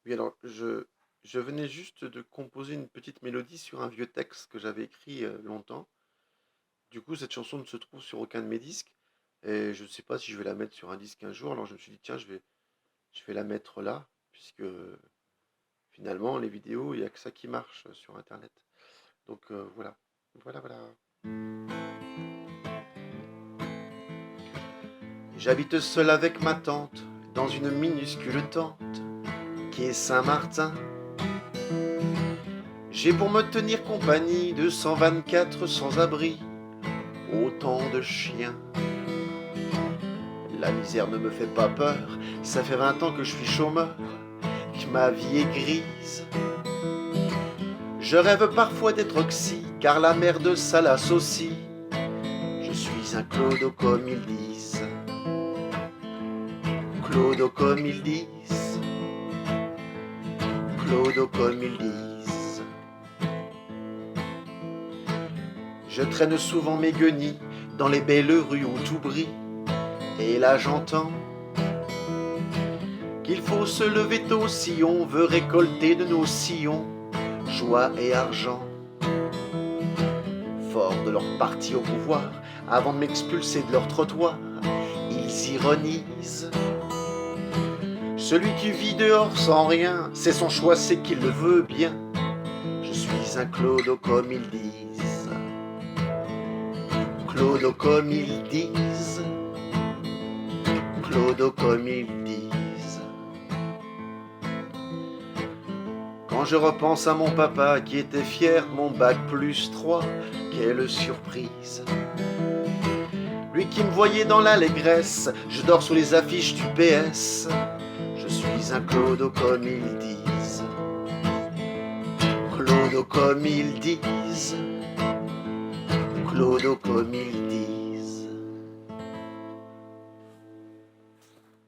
Oui, alors je venais juste de composer une petite mélodie sur un vieux texte que j'avais écrit, longtemps. Du coup, cette chanson ne se trouve sur aucun de mes disques et je ne sais pas si je vais la mettre sur un disque un jour. Alors je me suis dit: «Tiens, je vais la mettre là», puisque finalement les vidéos, il y a que ça qui marche, sur internet. Donc voilà. Voilà, voilà. J'habite seul avec ma tante dans une minuscule tente qui est Saint-Martin. J'ai pour me tenir compagnie 224 sans-abri, autant de chiens. La misère ne me fait pas peur, ça fait 20 ans que je suis chômeur, que ma vie est grise. Je rêve parfois d'être oxy, car la merde ça l'associe. Je suis un clodo comme ils disent, clodo comme ils disent, clodo comme ils disent. Je traîne souvent mes guenilles dans les belles rues où tout brille. Et là j'entends qu'il faut se lever tôt si on veut récolter de nos sillons joie et argent. Forts de leur parti au pouvoir, avant de m'expulser de leur trottoir, ils ironisent. Celui qui vit dehors sans rien, c'est son choix, c'est qu'il le veut bien. Je suis un clodo comme ils disent, clodo comme ils disent, clodo comme ils disent. Quand je repense à mon papa qui était fier de mon bac +3, quelle surprise. Lui qui me voyait dans l'allégresse, je dors sous les affiches du PS. Je suis un clodo comme ils disent, clodo comme ils disent, clodo comme ils disent.